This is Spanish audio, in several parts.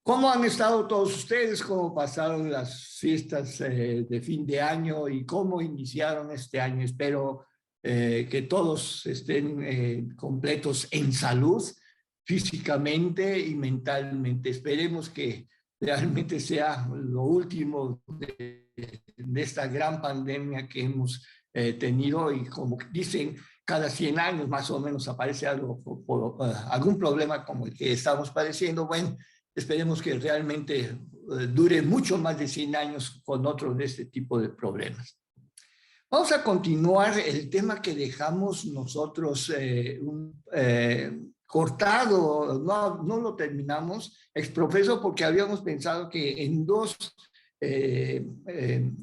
¿Cómo han estado todos ustedes? ¿Cómo pasaron las fiestas de fin de año y cómo iniciaron este año? Espero que todos estén completos en salud, físicamente y mentalmente. Esperemos que realmente sea lo último de esta gran pandemia que hemos tenido y como dicen, cada 100 años más o menos aparece algo, algún problema como el que estamos padeciendo. Bueno, esperemos que realmente dure mucho más de 100 años con otro de este tipo de problemas. Vamos a continuar el tema que dejamos nosotros cortado, no lo terminamos, exprofeso, porque habíamos pensado que en dos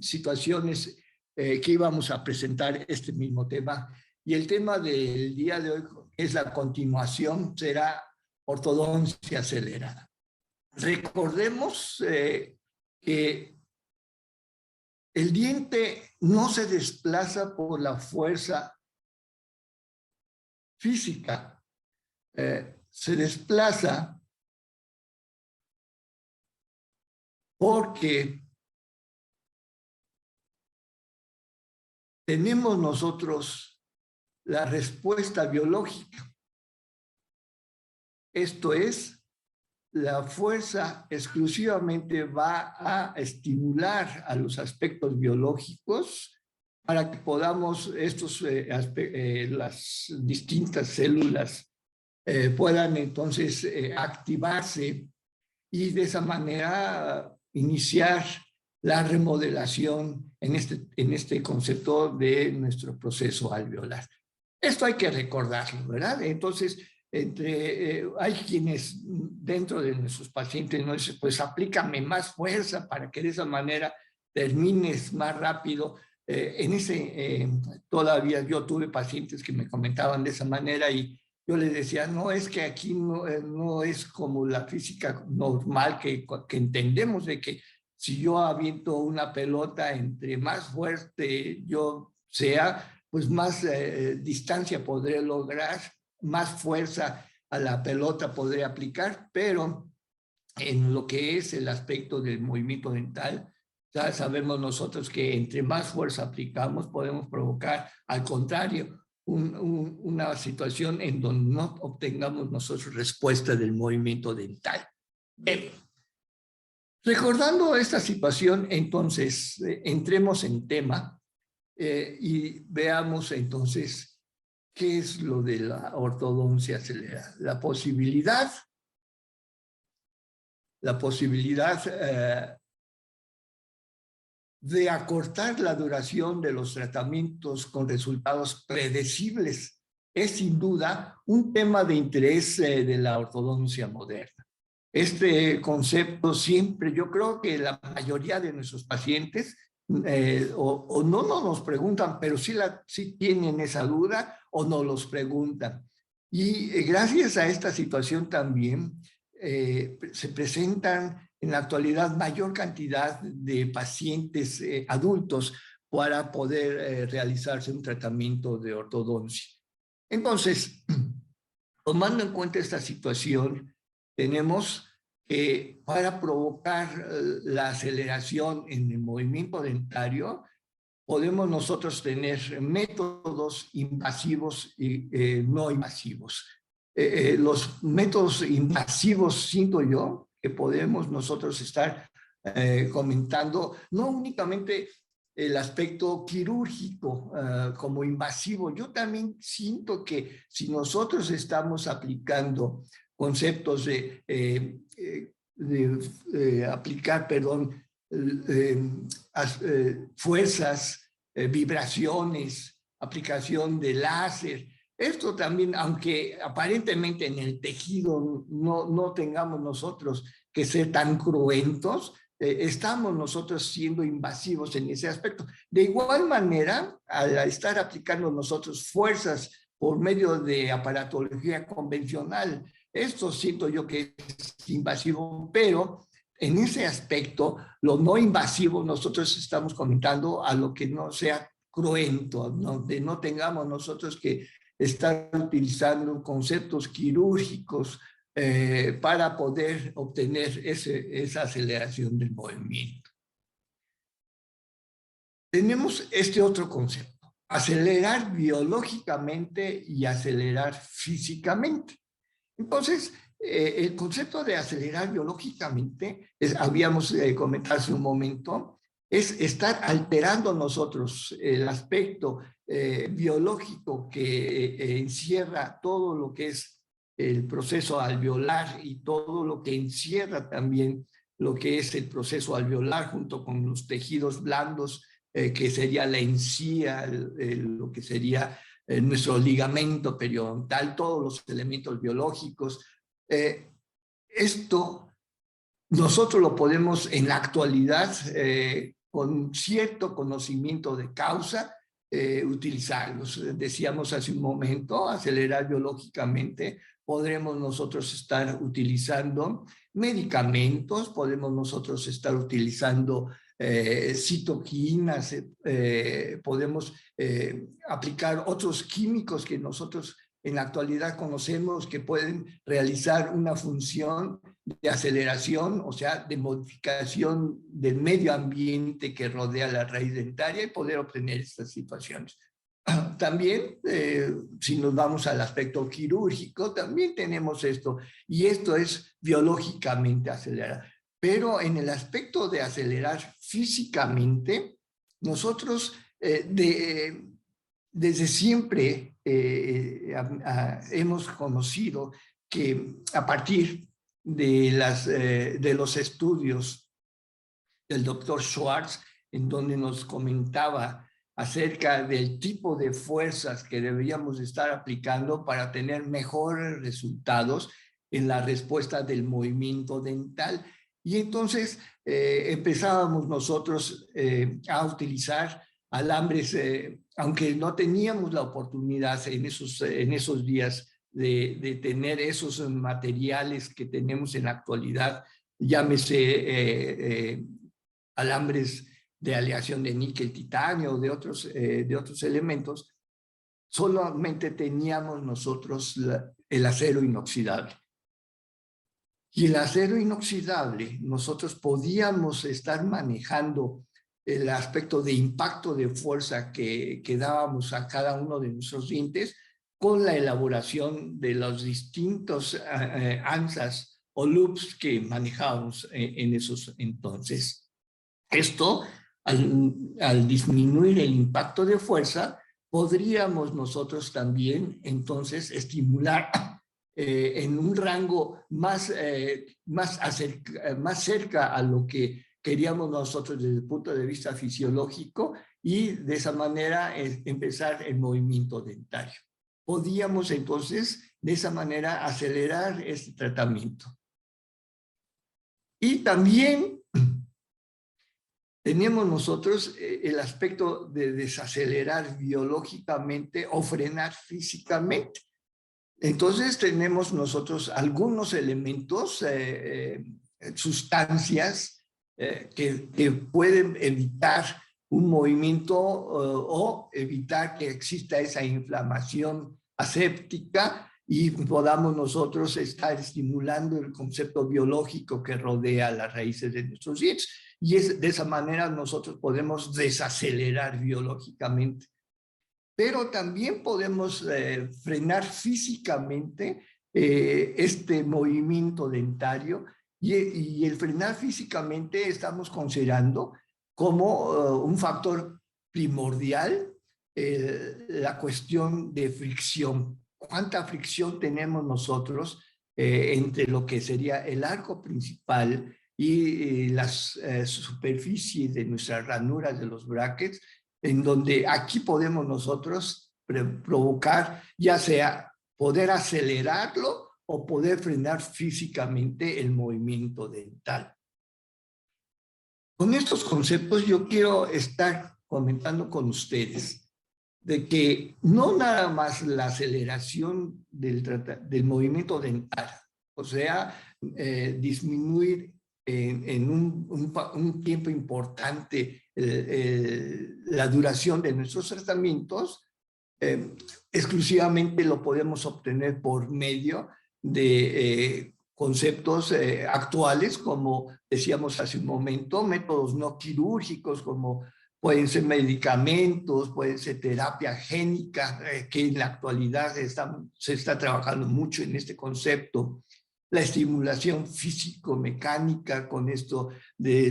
situaciones que íbamos a presentar este mismo tema. Y el tema del día de hoy, que es la continuación, será ortodoncia acelerada. Recordemos que el diente no se desplaza por la fuerza física, se desplaza porque tenemos nosotros la respuesta biológica. Esto es, la fuerza exclusivamente va a estimular a los aspectos biológicos para que podamos las distintas células puedan entonces activarse y de esa manera iniciar la remodelación en este concepto de nuestro proceso alveolar. Esto hay que recordarlo, ¿verdad? Entonces, hay quienes dentro de nuestros pacientes nos dicen, pues aplícame más fuerza para que de esa manera termines más rápido. Todavía yo tuve pacientes que me comentaban de esa manera y yo les decía, no, es que aquí no es como la física normal que entendemos de que si yo aviento una pelota, entre más fuerte yo sea, pues más distancia podré lograr, más fuerza a la pelota podré aplicar, pero en lo que es el aspecto del movimiento dental, ya sabemos nosotros que entre más fuerza aplicamos podemos provocar, al contrario, una situación en donde no obtengamos nosotros respuesta del movimiento dental. Bien. Recordando esta situación, entonces, entremos en tema y veamos entonces ¿qué es lo de la ortodoncia acelerada? La posibilidad de acortar la duración de los tratamientos con resultados predecibles es sin duda un tema de interés de la ortodoncia moderna. Este concepto siempre, yo creo que la mayoría de nuestros pacientes o no nos preguntan, pero sí tienen esa duda o no los preguntan. Y gracias a esta situación también se presentan en la actualidad mayor cantidad de pacientes adultos para poder realizarse un tratamiento de ortodoncia. Entonces, tomando en cuenta esta situación, tenemos que para provocar la aceleración en el movimiento dentario, podemos nosotros tener métodos invasivos y no invasivos. Los métodos invasivos, siento yo, que podemos nosotros estar comentando, no únicamente el aspecto quirúrgico como invasivo. Yo también siento que si nosotros estamos aplicando conceptos de aplicar, perdón, fuerzas, vibraciones, aplicación de láser. Esto también, aunque aparentemente en el tejido no tengamos nosotros que ser tan cruentos, estamos nosotros siendo invasivos en ese aspecto. De igual manera, al estar aplicando nosotros fuerzas por medio de aparatología convencional, esto siento yo que es invasivo, pero en ese aspecto, lo no invasivo, nosotros estamos comentando a lo que no sea cruento, donde no tengamos nosotros que estar utilizando conceptos quirúrgicos para poder obtener esa aceleración del movimiento. Tenemos este otro concepto, acelerar biológicamente y acelerar físicamente. Entonces, el concepto de acelerar biológicamente, habíamos comentado hace un momento, es estar alterando nosotros el aspecto biológico que encierra todo lo que es el proceso alveolar y todo lo que encierra también lo que es el proceso alveolar junto con los tejidos blandos, que sería la encía, lo que sería nuestro ligamento periodontal, todos los elementos biológicos. Esto nosotros lo podemos en la actualidad, con cierto conocimiento de causa, utilizarlos. Decíamos hace un momento, acelerar biológicamente, podremos nosotros estar utilizando medicamentos, podemos nosotros estar utilizando citoquinas, podemos aplicar otros químicos que nosotros en la actualidad conocemos que pueden realizar una función de aceleración, o sea, de modificación del medio ambiente que rodea la raíz dentaria y poder obtener estas situaciones. También, si nos vamos al aspecto quirúrgico, también tenemos esto, y esto es biológicamente acelerar. Pero en el aspecto de acelerar físicamente, nosotros desde siempre hemos conocido que a partir de los estudios del doctor Schwartz, en donde nos comentaba acerca del tipo de fuerzas que deberíamos estar aplicando para tener mejores resultados en la respuesta del movimiento dental. Y entonces empezábamos nosotros a utilizar alambres, aunque no teníamos la oportunidad en esos días de tener esos materiales que tenemos en la actualidad, llámese alambres de aleación de níquel, titanio o de otros elementos, solamente teníamos nosotros el acero inoxidable. Y el acero inoxidable, nosotros podíamos estar manejando el aspecto de impacto de fuerza que dábamos a cada uno de nuestros dientes con la elaboración de los distintos ansas o loops que manejábamos en esos entonces. Esto, al disminuir el impacto de fuerza, podríamos nosotros también entonces estimular en un rango más cerca a lo que queríamos nosotros desde el punto de vista fisiológico y de esa manera empezar el movimiento dentario. Podíamos entonces de esa manera acelerar este tratamiento. Y también tenemos nosotros el aspecto de desacelerar biológicamente o frenar físicamente. Entonces tenemos nosotros algunos elementos, sustancias que pueden evitar un movimiento o evitar que exista esa inflamación aséptica y podamos nosotros estar estimulando el concepto biológico que rodea las raíces de nuestros dientes. Y de esa manera nosotros podemos desacelerar biológicamente. Pero también podemos frenar físicamente este movimiento dentario y el frenar físicamente estamos considerando como un factor primordial la cuestión de fricción. ¿Cuánta fricción tenemos nosotros entre lo que sería el arco principal y las superficies de nuestras ranuras de los brackets, en donde aquí podemos nosotros provocar, ya sea poder acelerarlo o poder frenar físicamente el movimiento dental? Con estos conceptos yo quiero estar comentando con ustedes de que no nada más la aceleración del movimiento dental, o sea, disminuir en un tiempo importante la duración de nuestros tratamientos, exclusivamente lo podemos obtener por medio de conceptos actuales, como decíamos hace un momento, métodos no quirúrgicos, como pueden ser medicamentos, pueden ser terapia génica, que en la actualidad se está trabajando mucho en este concepto. La estimulación físico-mecánica con esto de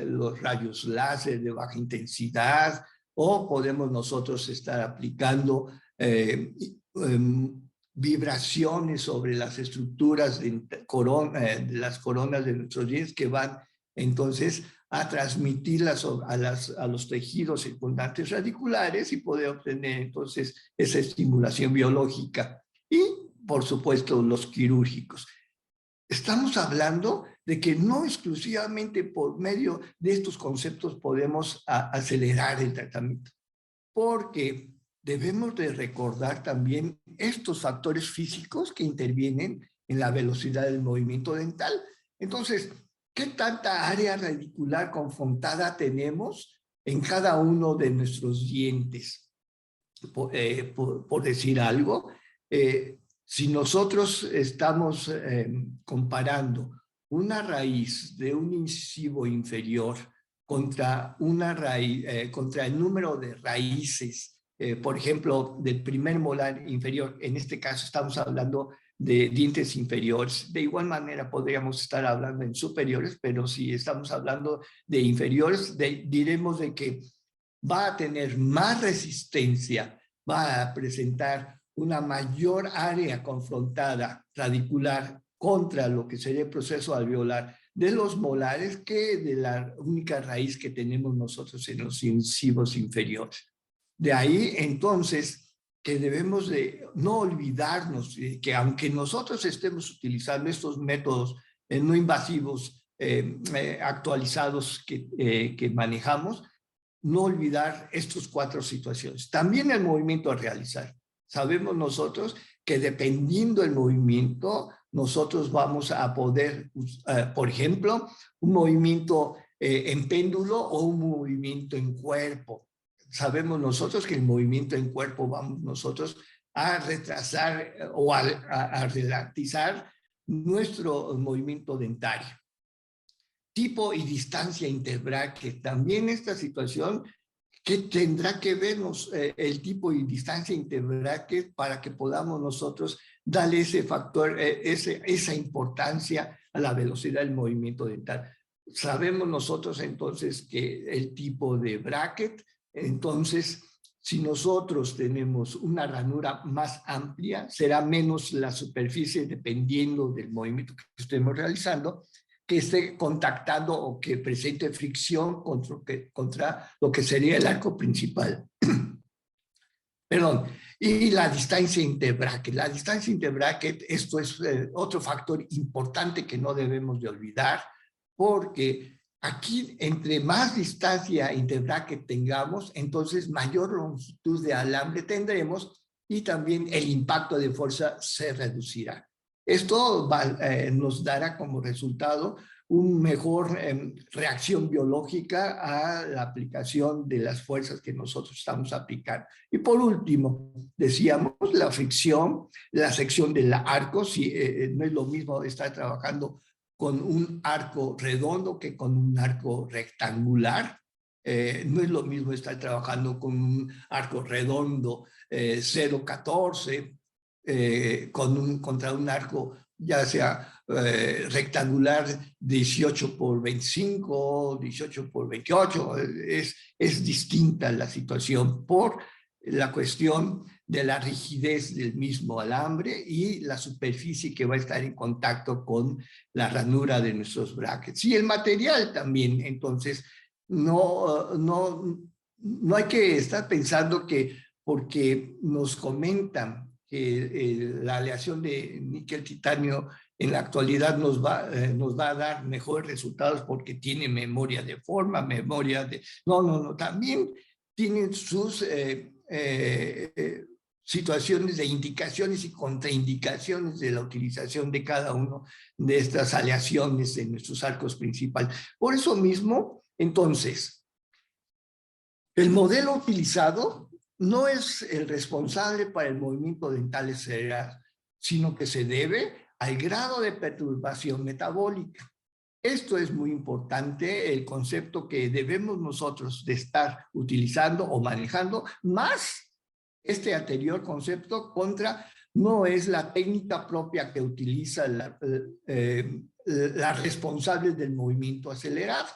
los rayos láser de baja intensidad, o podemos nosotros estar aplicando vibraciones sobre las estructuras de las coronas de nuestros dientes, que van entonces a transmitirlas a los tejidos circundantes radiculares y poder obtener entonces esa estimulación biológica. Y, por supuesto, los quirúrgicos. Estamos hablando de que no exclusivamente por medio de estos conceptos podemos acelerar el tratamiento, porque debemos de recordar también estos factores físicos que intervienen en la velocidad del movimiento dental. Entonces, ¿qué tanta área radicular confrontada tenemos en cada uno de nuestros dientes? Por decir algo, si nosotros estamos comparando una raíz de un incisivo inferior contra contra el número de raíces, por ejemplo, del primer molar inferior, en este caso estamos hablando de dientes inferiores. De igual manera podríamos estar hablando en superiores, pero si estamos hablando de inferiores, diremos de que va a tener más resistencia, va a presentar una mayor área confrontada radicular contra lo que sería el proceso alveolar de los molares que de la única raíz que tenemos nosotros en los incisivos inferiores. De ahí, entonces, que debemos de no olvidarnos que aunque nosotros estemos utilizando estos métodos no invasivos actualizados que manejamos, no olvidar estas 4 situaciones. También el movimiento a realizar. Sabemos nosotros que dependiendo del movimiento, nosotros vamos a poder, por ejemplo, un movimiento en péndulo o un movimiento en cuerpo. Sabemos nosotros que el movimiento en cuerpo vamos nosotros a retrasar o a relativizar nuestro movimiento dentario. Tipo y distancia interbracket. También esta situación que tendrá que vernos el tipo y distancia interbracket para que podamos nosotros darle ese factor, esa importancia a la velocidad del movimiento dental. Sabemos nosotros entonces que el tipo de bracket, entonces si nosotros tenemos una ranura más amplia, será menos la superficie dependiendo del movimiento que estemos realizando, que esté contactando o que presente fricción contra lo que sería el arco principal. Perdón. Y la distancia interbracket. La distancia interbracket, esto es otro factor importante que no debemos de olvidar, porque aquí entre más distancia interbracket tengamos, entonces mayor longitud de alambre tendremos y también el impacto de fuerza se reducirá. Esto nos dará como resultado una mejor reacción biológica a la aplicación de las fuerzas que nosotros estamos aplicando. Y por último, decíamos la fricción, la sección del arco, si no es lo mismo estar trabajando con un arco redondo que con un arco rectangular. No es lo mismo estar trabajando con un arco redondo 0,14 contra un arco ya sea rectangular 18 por 25, 18 por 28, es distinta la situación por la cuestión de la rigidez del mismo alambre y la superficie que va a estar en contacto con la ranura de nuestros brackets. Y el material también, entonces, no hay que estar pensando que porque nos comentan que la aleación de níquel titanio en la actualidad nos va a dar mejores resultados porque tiene memoria de forma, memoria de... No, también tienen sus situaciones de indicaciones y contraindicaciones de la utilización de cada uno de estas aleaciones en nuestros arcos principales. Por eso mismo, entonces, el modelo utilizado no es el responsable para el movimiento dental cerebral, sino que se debe al grado de perturbación metabólica. Esto es muy importante, el concepto que debemos nosotros de estar utilizando o manejando, más este anterior concepto contra no es la técnica propia que utiliza las responsables del movimiento acelerado,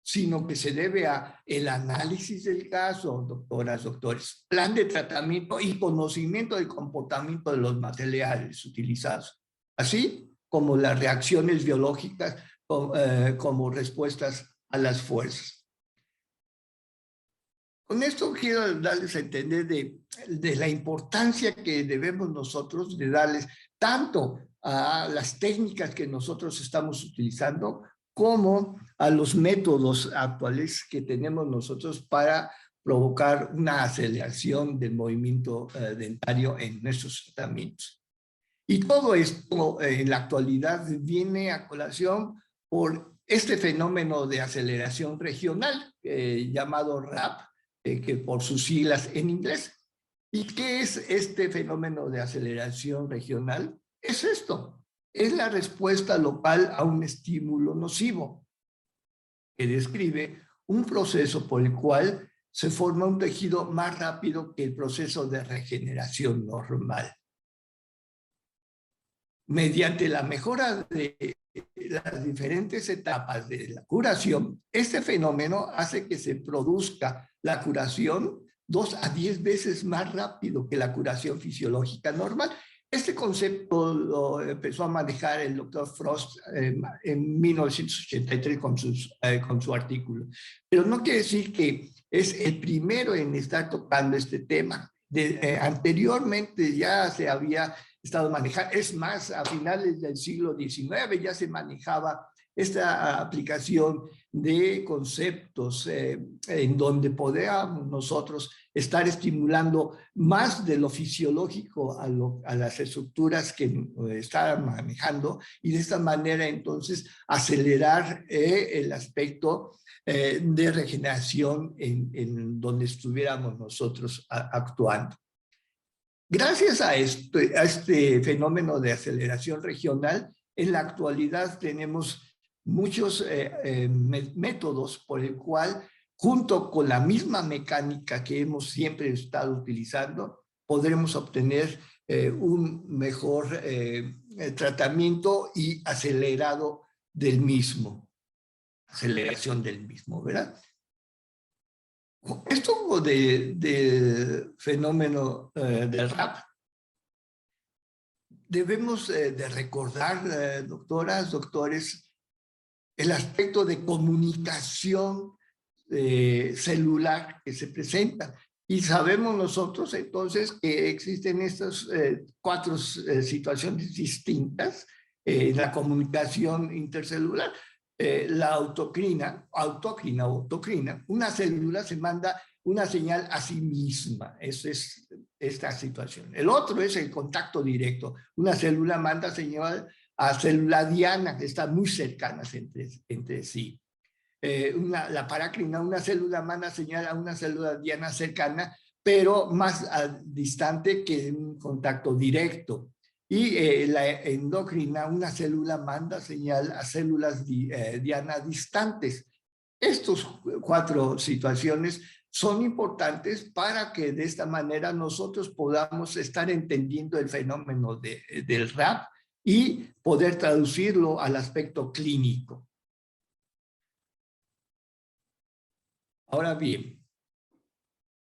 sino que se debe a el análisis del caso, doctoras, doctores, plan de tratamiento y conocimiento del comportamiento de los materiales utilizados, así como las reacciones biológicas como respuestas a las fuerzas. Con esto quiero darles a entender de la importancia que debemos nosotros de darles tanto a las técnicas que nosotros estamos utilizando como a los métodos actuales que tenemos nosotros para provocar una aceleración del movimiento dentario en nuestros tratamientos. Y todo esto en la actualidad viene a colación por este fenómeno de aceleración regional llamado RAP, que por sus siglas en inglés. ¿Y qué es este fenómeno de aceleración regional? Es esto, es la respuesta local a un estímulo nocivo, que describe un proceso por el cual se forma un tejido más rápido que el proceso de regeneración normal. Mediante la mejora de las diferentes etapas de la curación, este fenómeno hace que se produzca la curación 2 a 10 veces más rápido que la curación fisiológica normal. Este concepto lo empezó a manejar el doctor Frost en 1983 con su artículo. Pero no quiere decir que es el primero en estar tocando este tema. Anteriormente ya se había estado manejando, es más, a finales del siglo XIX ya se manejaba esta aplicación de conceptos en donde podíamos nosotros estar estimulando más de lo fisiológico a las estructuras que estaban manejando y de esta manera entonces acelerar el aspecto de regeneración en donde estuviéramos nosotros actuando. Gracias a este fenómeno de aceleración regional, en la actualidad tenemos muchos métodos por el cual, junto con la misma mecánica que hemos siempre estado utilizando, podremos obtener un mejor tratamiento y acelerado del mismo, aceleración del mismo, ¿verdad? Esto del fenómeno del RAP, debemos de recordar, doctoras, doctores, el aspecto de comunicación celular que se presenta. Y sabemos nosotros entonces que existen estas 4 situaciones distintas en la comunicación intercelular. La autocrina, una célula se manda una señal a sí misma. Esa es esta situación. El otro es el contacto directo. Una célula manda señal a célula diana, que están muy cercanas entre sí. La parácrina, una célula manda señal a una célula diana cercana, pero más distante que un contacto directo. Y la endocrina, una célula manda señal a células diana distantes. Estas 4 situaciones son importantes para que de esta manera nosotros podamos estar entendiendo el fenómeno del RAP y poder traducirlo al aspecto clínico. Ahora bien,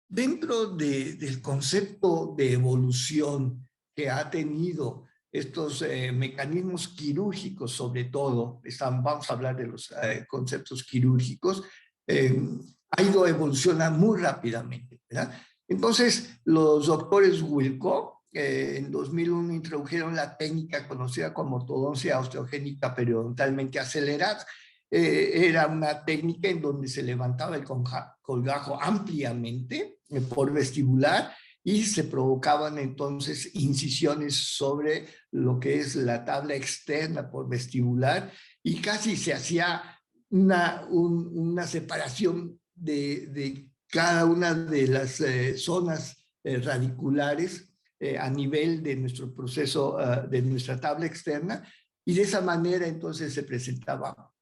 dentro del concepto de evolución que ha tenido estos mecanismos quirúrgicos, sobre todo, vamos a hablar de los conceptos quirúrgicos, ha ido evolucionando muy rápidamente, ¿verdad? Entonces, los doctores Wilco en 2001 introdujeron la técnica conocida como ortodoncia osteogénica periodontalmente acelerada. Era una técnica en donde se levantaba el colgajo ampliamente por vestibular y se provocaban entonces incisiones sobre lo que es la tabla externa por vestibular y casi se hacía una separación de cada una de las zonas radiculares a nivel de nuestro proceso, de nuestra tabla externa, y de esa manera entonces se presentaba.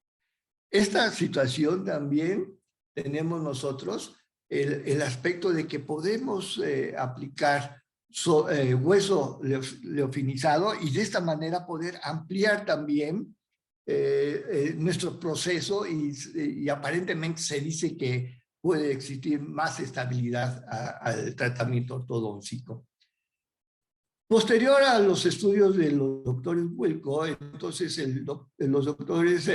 Esta situación también tenemos nosotros el aspecto de que podemos aplicar hueso leofinizado y de esta manera poder ampliar también nuestro proceso y aparentemente se dice que puede existir más estabilidad al tratamiento ortodóntico. Posterior a los estudios de los doctores Wilco, entonces los doctores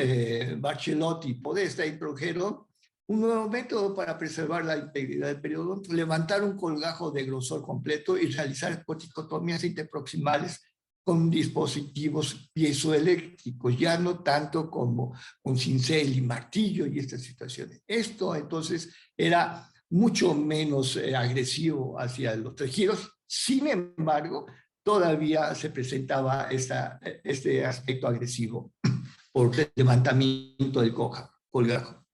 Barchelotti y Podesta introdujeron un nuevo método para preservar la integridad del periodonto, levantar un colgajo de grosor completo y realizar corticotomías interproximales con dispositivos piezoeléctricos, ya no tanto como con cincel y martillo y estas situaciones. Esto entonces era mucho menos agresivo hacia los tejidos. Sin embargo, todavía se presentaba este aspecto agresivo por levantamiento del colgajo.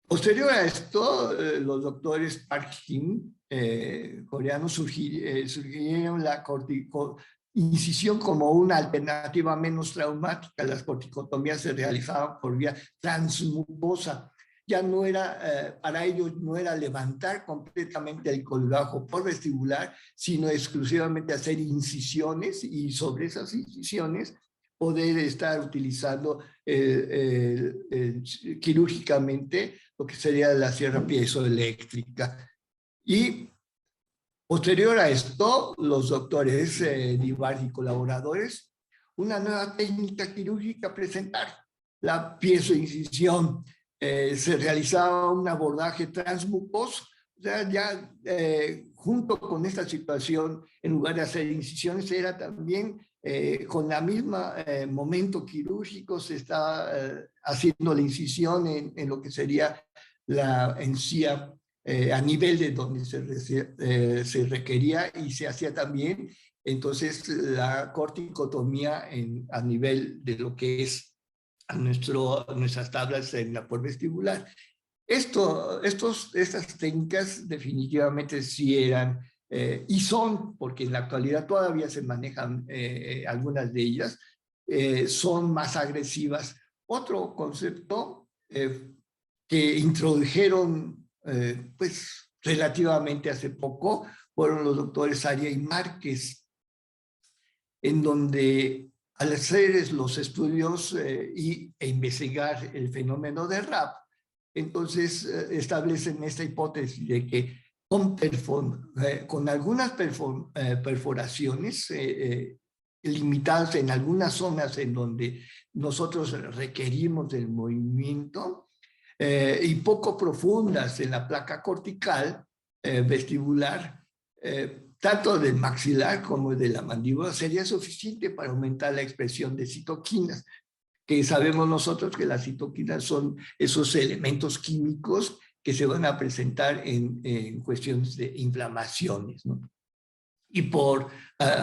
Posterior a esto, los doctores Park Jin, coreanos, sugirieron la incisión como una alternativa menos traumática. Las corticotomías se realizaban por vía transmucosa. Ya no era, para ellos no era levantar completamente el colgajo por vestibular, sino exclusivamente hacer incisiones y sobre esas incisiones poder estar utilizando quirúrgicamente lo que sería la sierra piezoeléctrica. Y posterior a esto, los doctores Divar y colaboradores, una nueva técnica quirúrgica presentar, la piezoincisión. Se realizaba un abordaje transmucoso, o sea, ya junto con esta situación, en lugar de hacer incisiones, era también con la misma momento quirúrgico, se está haciendo la incisión en lo que sería la encía a nivel de donde se requería, y se hacía también entonces la corticotomía a nivel de lo que es nuestras tablas en la por vestibular. Estas técnicas definitivamente sí eran y son, porque en la actualidad todavía se manejan algunas de ellas, son más agresivas. Otro concepto que introdujeron pues relativamente hace poco fueron los doctores Aria y Márquez, en donde al hacer los estudios e investigar el fenómeno de RAP, entonces establecen esta hipótesis de que con algunas perforaciones limitadas en algunas zonas en donde nosotros requerimos del movimiento y poco profundas en la placa cortical vestibular, tanto del maxilar como de la mandíbula, sería suficiente para aumentar la expresión de citoquinas, que sabemos nosotros que las citoquinas son esos elementos químicos que se van a presentar en cuestiones de inflamaciones, ¿no? Y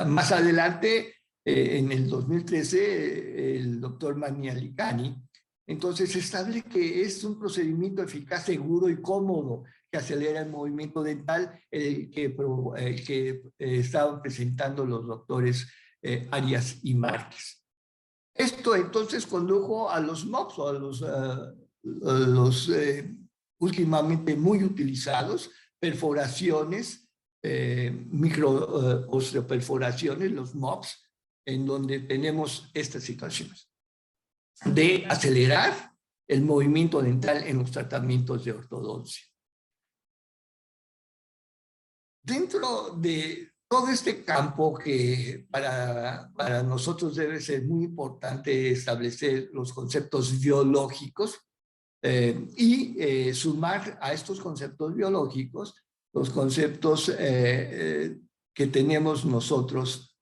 más adelante, en el 2013, el doctor Manialicani, entonces establece que es un procedimiento eficaz, seguro y cómodo que acelera el movimiento dental, el que estaban presentando los doctores Arias y Márquez. Esto entonces condujo a los MOPS, o a los últimamente muy utilizados, perforaciones, micro-osteoperforaciones, los MOPS, en donde tenemos estas situaciones de acelerar el movimiento dental en los tratamientos de ortodoncia. Dentro de todo este campo que para nosotros debe ser muy importante establecer los conceptos biológicos y sumar a estos conceptos biológicos los conceptos que tenemos nosotros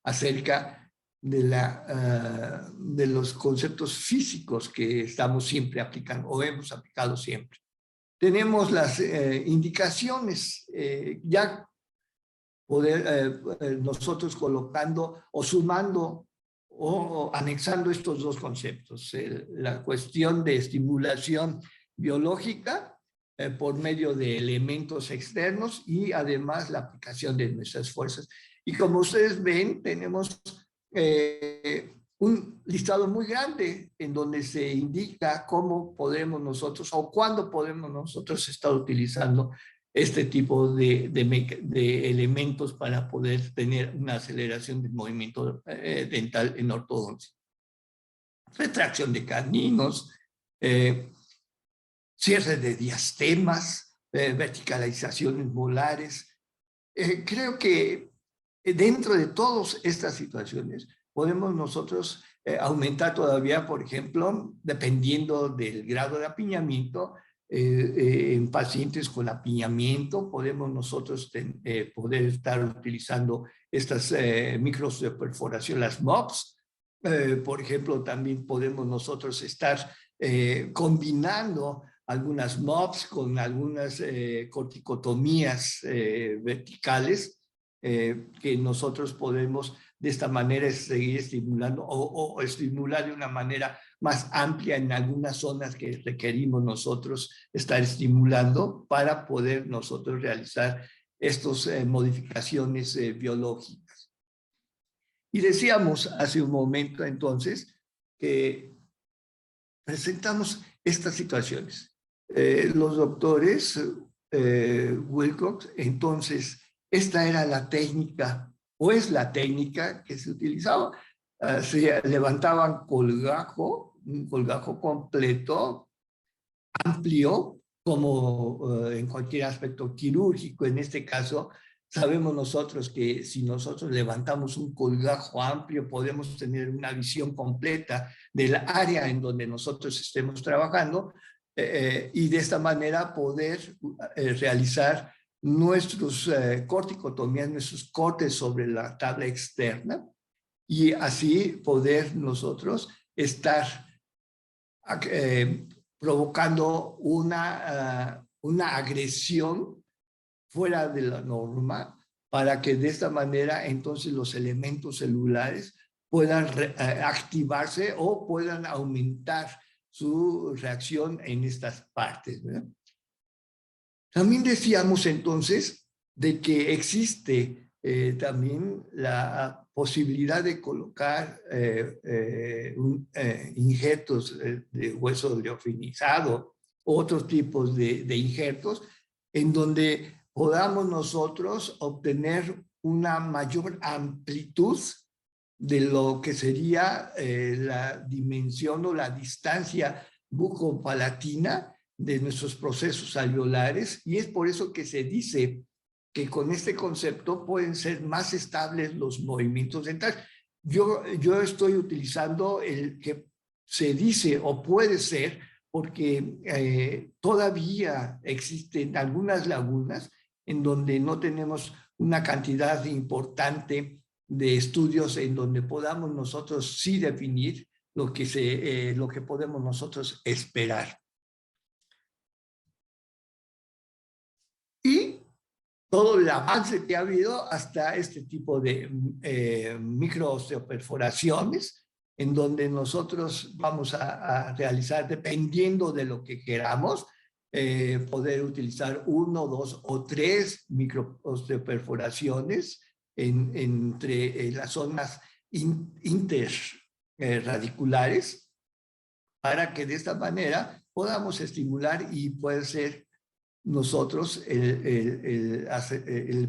acerca de los conceptos físicos que estamos siempre aplicando o hemos aplicado siempre. Tenemos las indicaciones, ya poder nosotros colocando o sumando o anexando estos dos conceptos, la cuestión de estimulación biológica por medio de elementos externos y además la aplicación de nuestras fuerzas. Y como ustedes ven, tenemos un listado muy grande en donde se indica cómo podemos nosotros o cuándo podemos nosotros estar utilizando este tipo de elementos para poder tener una aceleración del movimiento dental en ortodoncia. Retracción de caninos, cierre de diastemas, verticalizaciones molares. Creo que dentro de todas estas situaciones podemos nosotros aumentar todavía, por ejemplo, dependiendo del grado de apiñamiento, en pacientes con apiñamiento podemos nosotros poder estar utilizando estas micros de perforación, las MOPs. Por ejemplo, también podemos nosotros estar combinando algunas MOPs con algunas corticotomías verticales que nosotros podemos de esta manera seguir estimulando o estimular de una manera más amplia en algunas zonas que requerimos nosotros estar estimulando para poder nosotros realizar estas modificaciones biológicas. Y decíamos hace un momento entonces que presentamos estas situaciones. Los doctores Wilcox, entonces, esta era la técnica, o es la técnica que se utilizaba. Se levantaban un colgajo completo, amplio, como en cualquier aspecto quirúrgico. En este caso, sabemos nosotros que si nosotros levantamos un colgajo amplio, podemos tener una visión completa del área en donde nosotros estemos trabajando y de esta manera poder realizar nuestros corticotomías, nuestros cortes sobre la tabla externa y así poder nosotros estar provocando una agresión fuera de la norma para que de esta manera entonces los elementos celulares puedan activarse o puedan aumentar su reacción en estas partes, ¿verdad? También decíamos entonces de que existe también la posibilidad de colocar injertos de hueso oleofinizado, otros tipos de injertos, en donde podamos nosotros obtener una mayor amplitud de lo que sería la dimensión o la distancia bucopalatina de nuestros procesos alveolares, y es por eso que se dice que con este concepto pueden ser más estables los movimientos dentales. Yo estoy utilizando el que se dice o puede ser porque todavía existen algunas lagunas en donde no tenemos una cantidad importante de estudios en donde podamos nosotros sí definir lo que podemos nosotros esperar. Y todo el avance que ha habido hasta este tipo de microosteoperforaciones, en donde nosotros vamos a realizar, dependiendo de lo que queramos, poder utilizar 1, 2 o 3 microosteoperforaciones entre las zonas interradiculares, para que de esta manera podamos estimular y puede ser nosotros el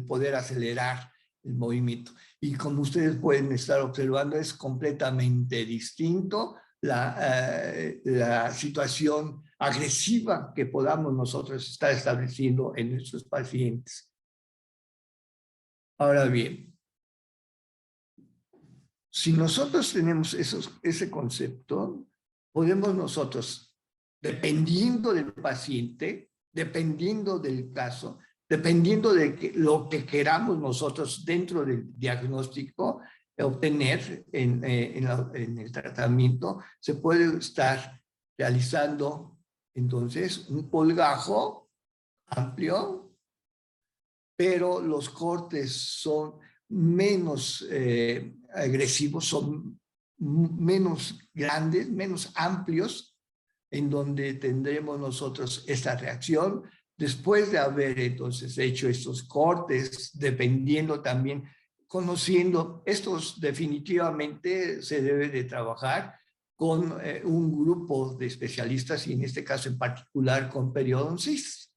poder acelerar el movimiento. Y como ustedes pueden estar observando, es completamente distinto la situación agresiva que podamos nosotros estar estableciendo en nuestros pacientes. Ahora bien, si nosotros tenemos ese concepto, podemos nosotros, dependiendo del paciente, dependiendo del caso, dependiendo de lo que queramos nosotros dentro del diagnóstico obtener en el tratamiento, se puede estar realizando entonces un colgajo amplio, pero los cortes son menos agresivos, son menos grandes, menos amplios, en donde tendremos nosotros esta reacción después de haber entonces hecho estos cortes, dependiendo también, conociendo, estos definitivamente se debe de trabajar con un grupo de especialistas y en este caso en particular con periodoncistas.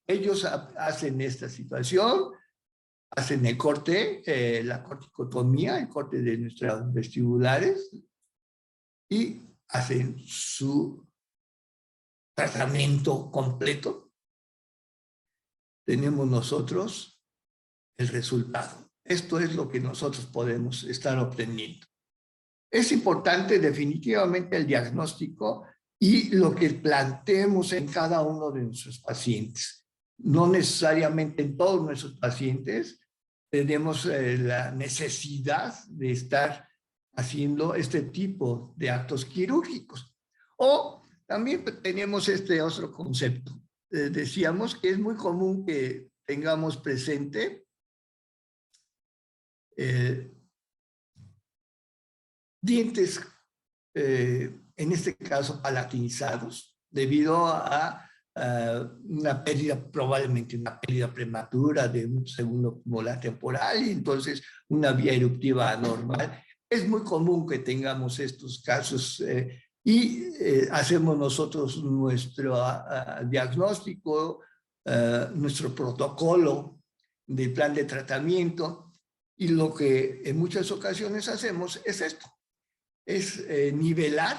Ellos hacen esta situación, hacen el corte, la corticotomía, el corte de nuestros vestibulares y hacen su tratamiento completo. Tenemos nosotros el resultado. Esto es lo que nosotros podemos estar obteniendo. Es importante definitivamente el diagnóstico y lo que planteemos en cada uno de nuestros pacientes. No necesariamente en todos nuestros pacientes tenemos la necesidad de estar haciendo este tipo de actos quirúrgicos. O también tenemos este otro concepto. Decíamos que es muy común que tengamos presente dientes, en este caso palatinizados, debido a una pérdida, probablemente una pérdida prematura de un segundo molar temporal y entonces una vía eruptiva anormal. Es muy común que tengamos estos casos y hacemos nosotros nuestro diagnóstico, nuestro protocolo de plan de tratamiento y lo que en muchas ocasiones hacemos es esto, es nivelar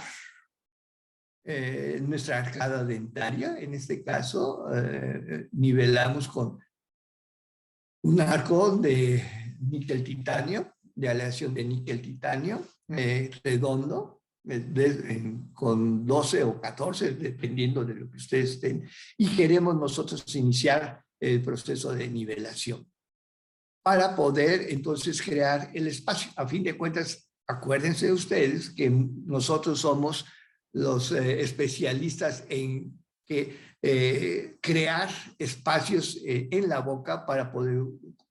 nuestra arcada dentaria. En este caso, nivelamos con un arco de níquel titanio, de aleación de níquel titanio, redondo, con 12 o 14, dependiendo de lo que ustedes estén, y queremos nosotros iniciar el proceso de nivelación para poder entonces crear el espacio. A fin de cuentas, acuérdense ustedes que nosotros somos los especialistas en crear espacios en la boca para poder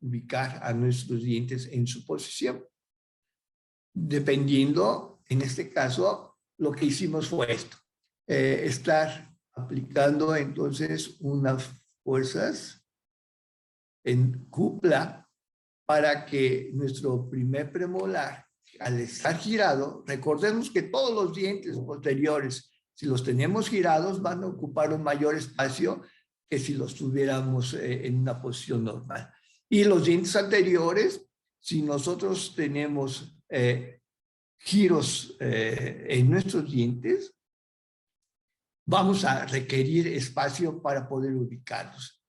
ubicar a nuestros dientes en su posición. Dependiendo, en este caso, lo que hicimos fue esto, estar aplicando entonces unas fuerzas en cupla para que nuestro primer premolar, al estar girado, recordemos que todos los dientes posteriores, si los tenemos girados, van a ocupar un mayor espacio que si los tuviéramos en una posición normal. Y los dientes anteriores, si nosotros tenemos giros en nuestros dientes, vamos a requerir espacio para poder ubicarlos.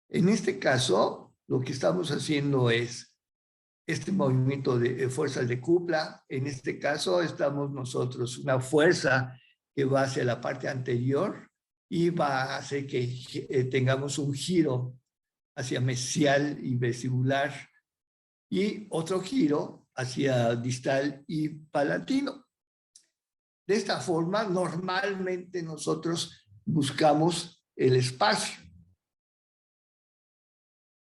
En este caso, lo que estamos haciendo es este movimiento de fuerzas de cupla. En este caso estamos nosotros, una fuerza que va hacia la parte anterior y va a hacer que tengamos un giro hacia mesial y vestibular y otro giro hacia distal y palatino. De esta forma, normalmente nosotros buscamos el espacio.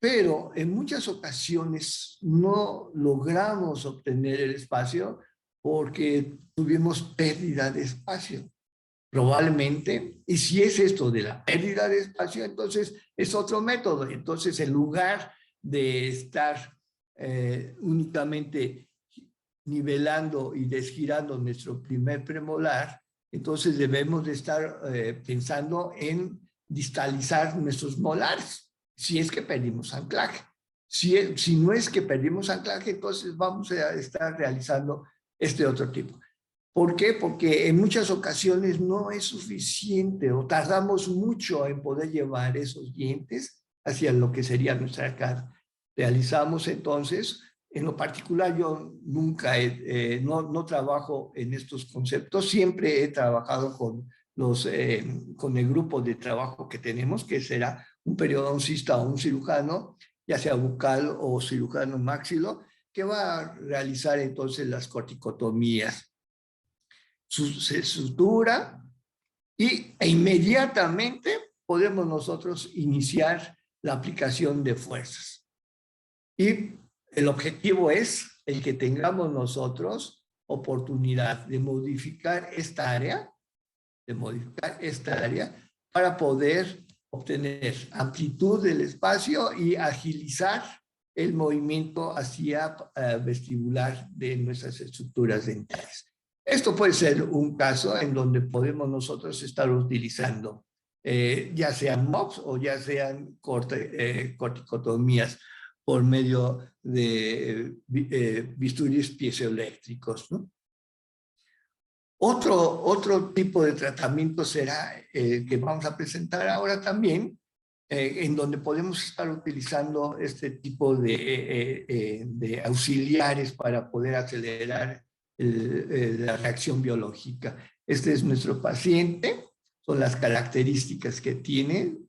Pero en muchas ocasiones no logramos obtener el espacio porque tuvimos pérdida de espacio, probablemente. Y si es esto de la pérdida de espacio, entonces es otro método. Entonces, en lugar de estar únicamente nivelando y desgirando nuestro primer premolar, entonces debemos de estar pensando en distalizar nuestros molares. Si es que perdimos anclaje. Si no es que perdimos anclaje, entonces vamos a estar realizando este otro tipo. ¿Por qué? Porque en muchas ocasiones no es suficiente o tardamos mucho en poder llevar esos dientes hacia lo que sería nuestra arcada. Realizamos entonces, en lo particular yo nunca no trabajo en estos conceptos, siempre he trabajado con el grupo de trabajo que tenemos, que será un periodoncista o un cirujano, ya sea bucal o cirujano maxilo, que va a realizar entonces las corticotomías. Se sutura e inmediatamente podemos nosotros iniciar la aplicación de fuerzas. Y el objetivo es el que tengamos nosotros oportunidad de modificar esta área, para poder obtener amplitud del espacio y agilizar el movimiento hacia vestibular de nuestras estructuras dentales. Esto puede ser un caso en donde podemos nosotros estar utilizando ya sean MOPS o ya sean corticotomías por medio de bisturís piezoeléctricos, ¿no? Otro tipo de tratamiento será que vamos a presentar ahora también, en donde podemos estar utilizando este tipo de auxiliares para poder acelerar la reacción biológica. Este es nuestro paciente, son las características que tiene.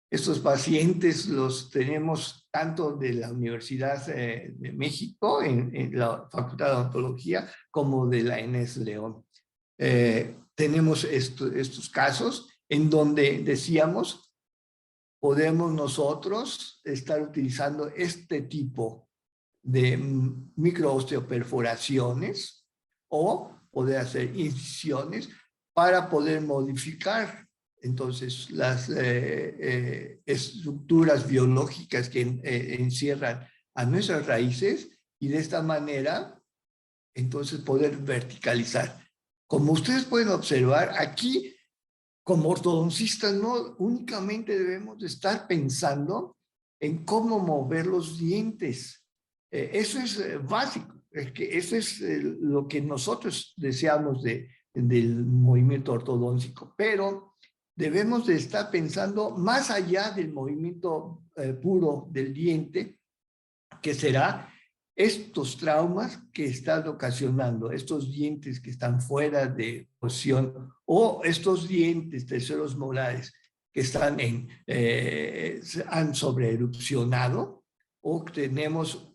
Estos pacientes los tenemos tanto de la Universidad de México, en la Facultad de Odontología, como de la ENES León. Tenemos estos casos en donde decíamos, podemos nosotros estar utilizando este tipo de microosteoperforaciones o poder hacer incisiones para poder modificar entonces las estructuras biológicas que encierran a nuestras raíces y de esta manera entonces poder verticalizar. Como ustedes pueden observar, aquí como ortodoncistas no únicamente debemos de estar pensando en cómo mover los dientes. Eso es básico, es que eso es lo que nosotros deseamos del movimiento ortodóntico, pero debemos de estar pensando más allá del movimiento puro del diente, que será estos traumas que están ocasionando, estos dientes que están fuera de posición o estos dientes terceros molares que están han sobreerupcionado o tenemos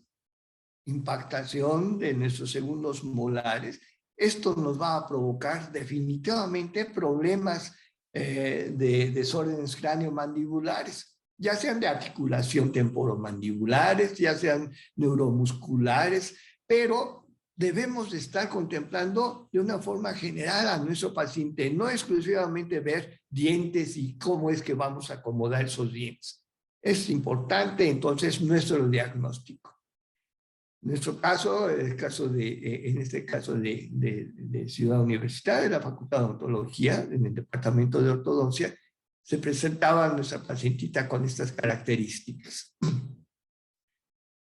impactación de nuestros segundos molares. Esto nos va a provocar definitivamente problemas de desórdenes craneomandibulares, ya sean de articulación temporomandibulares, ya sean neuromusculares, pero debemos de estar contemplando de una forma general a nuestro paciente, no exclusivamente ver dientes y cómo es que vamos a acomodar esos dientes. Es importante entonces nuestro diagnóstico. Nuestro caso, en este caso de Ciudad Universitaria, de la Facultad de Odontología, en el Departamento de Ortodoncia, se presentaba nuestra pacientita con estas características.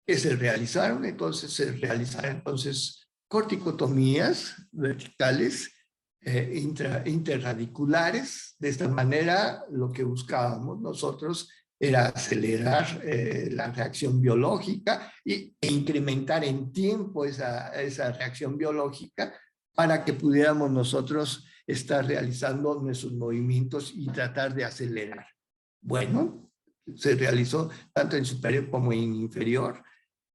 Que se realizaron entonces corticotomías verticales interradiculares. De esta manera, lo que buscábamos nosotros era acelerar la reacción biológica e incrementar en tiempo esa reacción biológica para que pudiéramos nosotros estar realizando nuestros movimientos y tratar de acelerar. Bueno, se realizó tanto en superior como en inferior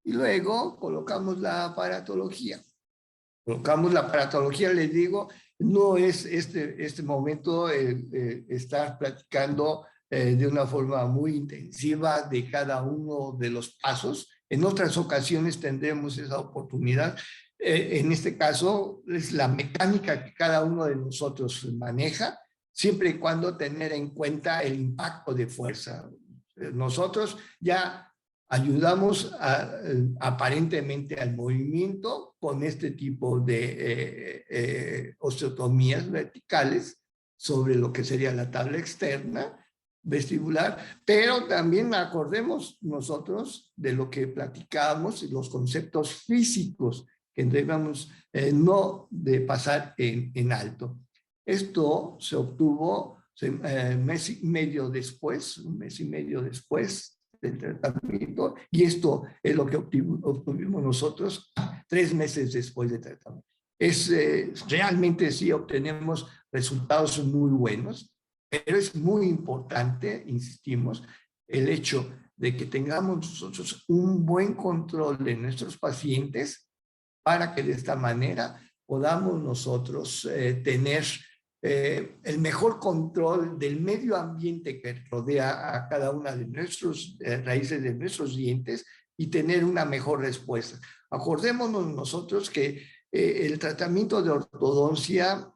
y luego colocamos la aparatología. Colocamos la aparatología, les digo, no es este momento estar platicando de una forma muy intensiva de cada uno de los pasos. En otras ocasiones tendremos esa oportunidad. En este caso es la mecánica que cada uno de nosotros maneja, siempre y cuando tener en cuenta el impacto de fuerza. Nosotros ya ayudamos aparentemente al movimiento con este tipo de osteotomías verticales sobre lo que sería la tabla externa vestibular, pero también acordemos nosotros de lo que platicábamos, los conceptos físicos que debemos no de pasar en alto. Esto se obtuvo un mes y medio después del tratamiento, y esto es lo que obtuvimos nosotros 3 meses después del tratamiento. Realmente sí obtenemos resultados muy buenos, pero es muy importante, insistimos, el hecho de que tengamos nosotros un buen control de nuestros pacientes para que de esta manera podamos nosotros tener el mejor control del medio ambiente que rodea a cada una de nuestras raíces de nuestros dientes y tener una mejor respuesta. Acordémonos nosotros que el tratamiento de ortodoncia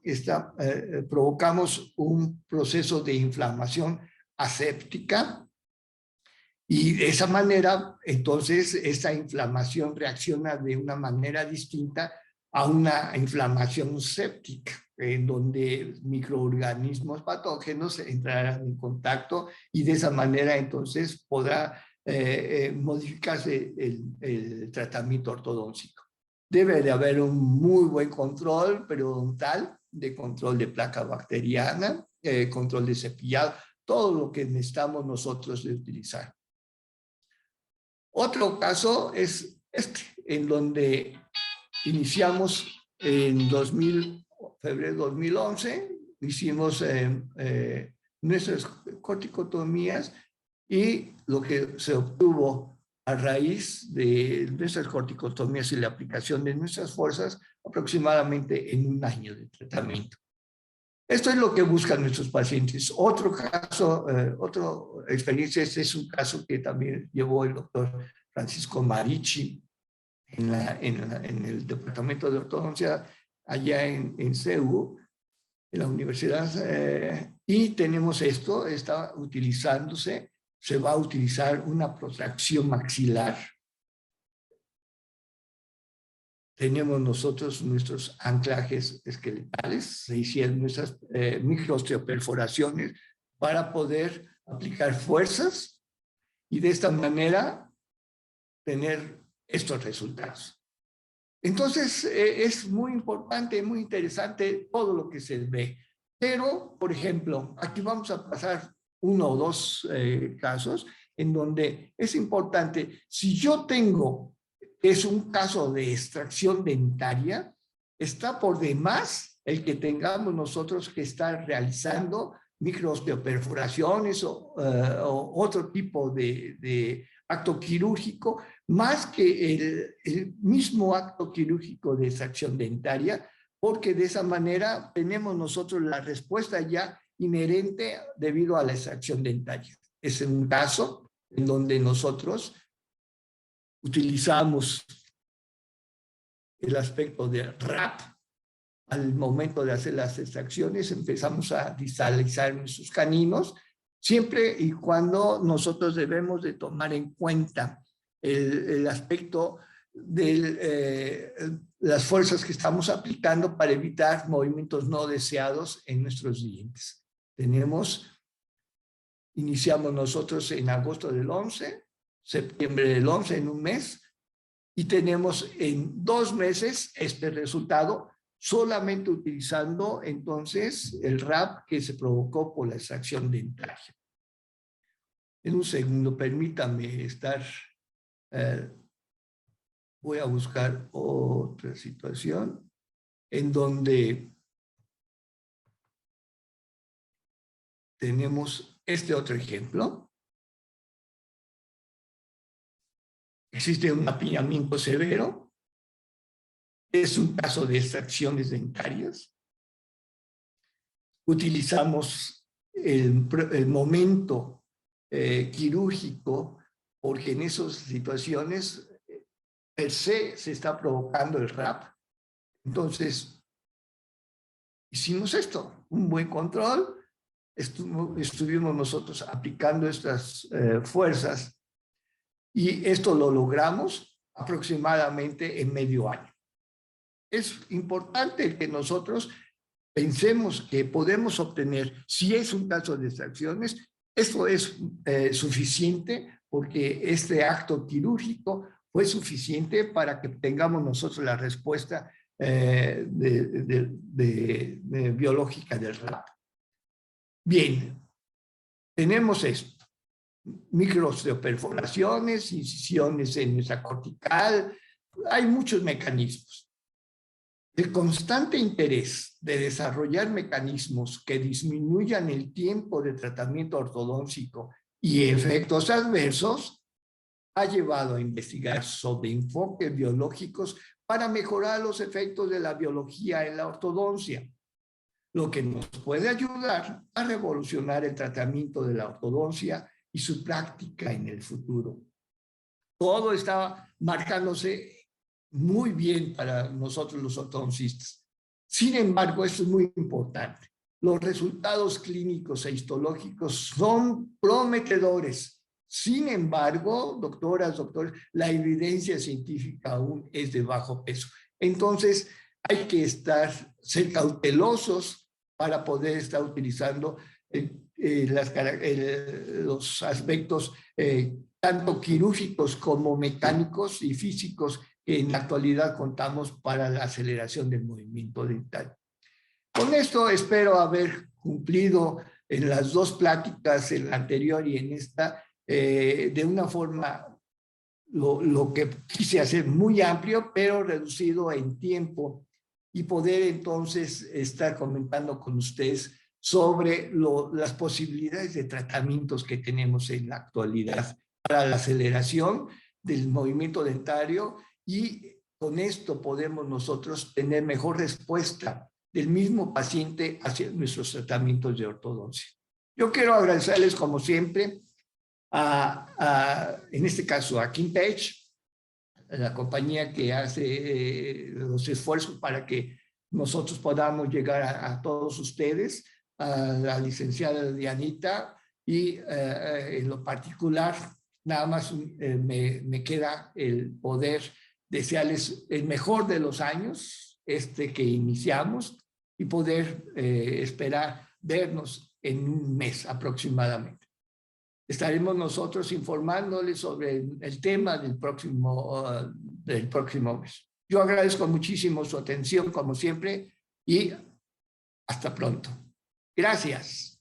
provocamos un proceso de inflamación aséptica, y de esa manera, entonces, esa inflamación reacciona de una manera distinta a una inflamación séptica, en donde microorganismos patógenos entrarán en contacto y de esa manera, entonces, podrá modificarse el tratamiento ortodóntico. Debe de haber un muy buen control periodontal, de control de placa bacteriana, control de cepillado, todo lo que necesitamos nosotros de utilizar. Otro caso es este, en donde iniciamos en febrero de 2011, hicimos nuestras corticotomías y lo que se obtuvo a raíz de nuestras corticotomías y la aplicación de nuestras fuerzas, aproximadamente en 1 año de tratamiento. Esto es lo que buscan nuestros pacientes. Otro caso, otra experiencia, este es un caso que también llevó el doctor Francisco Marici en el departamento de ortodoncia allá en CEU, en la universidad, y tenemos esto, está utilizándose, se va a utilizar una protracción maxilar. Tenemos nosotros nuestros anclajes esqueletales, se hicieron nuestras microosteoperforaciones para poder aplicar fuerzas y de esta manera tener estos resultados. Entonces, es muy importante, muy interesante todo lo que se ve. Pero, por ejemplo, aquí vamos a pasar 1 o 2 casos en donde es importante, si yo tengo, es un caso de extracción dentaria, está por demás el que tengamos nosotros que estar realizando microosteoperforaciones o otro tipo de acto quirúrgico, más que el mismo acto quirúrgico de extracción dentaria, porque de esa manera tenemos nosotros la respuesta ya inherente debido a la extracción dentaria. Es un caso en donde nosotros utilizamos el aspecto de RAP. Al momento de hacer las extracciones empezamos a distalizar nuestros caninos, siempre y cuando nosotros debemos de tomar en cuenta el aspecto de las fuerzas que estamos aplicando para evitar movimientos no deseados en nuestros dientes. Iniciamos nosotros en agosto del 11, septiembre del 11, en 1 mes, y tenemos en 2 meses este resultado, solamente utilizando entonces el RAP que se provocó por la extracción dentaria. En un segundo, permítame estar, voy a buscar otra situación en donde tenemos este otro ejemplo. Existe un apiñamiento severo. Es un caso de extracciones dentarias. Utilizamos el momento quirúrgico porque en esas situaciones per se está provocando el RAP. Entonces, hicimos esto, un buen control. Estuvimos nosotros aplicando estas fuerzas y esto lo logramos aproximadamente en medio año. Es importante que nosotros pensemos que podemos obtener, si es un caso de extracciones, esto es suficiente porque este acto quirúrgico fue suficiente para que tengamos nosotros la respuesta biológica del RAP. Bien, tenemos esto. Microosteoperforaciones, incisiones en nuestra cortical, hay muchos mecanismos. El constante interés de desarrollar mecanismos que disminuyan el tiempo de tratamiento ortodóntico y efectos adversos ha llevado a investigar sobre enfoques biológicos para mejorar los efectos de la biología en la ortodoncia, lo que nos puede ayudar a revolucionar el tratamiento de la ortodoncia y su práctica en el futuro. Todo está marcándose muy bien para nosotros los ortodoncistas. Sin embargo, esto es muy importante. Los resultados clínicos e histológicos son prometedores. Sin embargo, doctoras, doctores, la evidencia científica aún es de bajo peso. Entonces, hay que ser cautelosos para poder estar utilizando los aspectos tanto quirúrgicos como mecánicos y físicos que en la actualidad contamos para la aceleración del movimiento dental. Con esto espero haber cumplido en las dos pláticas, en la anterior y en esta, de una forma lo que quise hacer muy amplio, pero reducido en tiempo, y poder entonces estar comentando con ustedes sobre las posibilidades de tratamientos que tenemos en la actualidad para la aceleración del movimiento dentario, y con esto podemos nosotros tener mejor respuesta del mismo paciente hacia nuestros tratamientos de ortodoncia. Yo quiero agradecerles como siempre en este caso a KimPage, la compañía que hace los esfuerzos para que nosotros podamos llegar a todos ustedes, a la licenciada Dianita, y en lo particular, nada más me queda el poder desearles el mejor de los años, que iniciamos, y poder esperar vernos en un mes aproximadamente. Estaremos nosotros informándoles sobre el tema del próximo mes. Yo agradezco muchísimo su atención, como siempre, y hasta pronto. Gracias.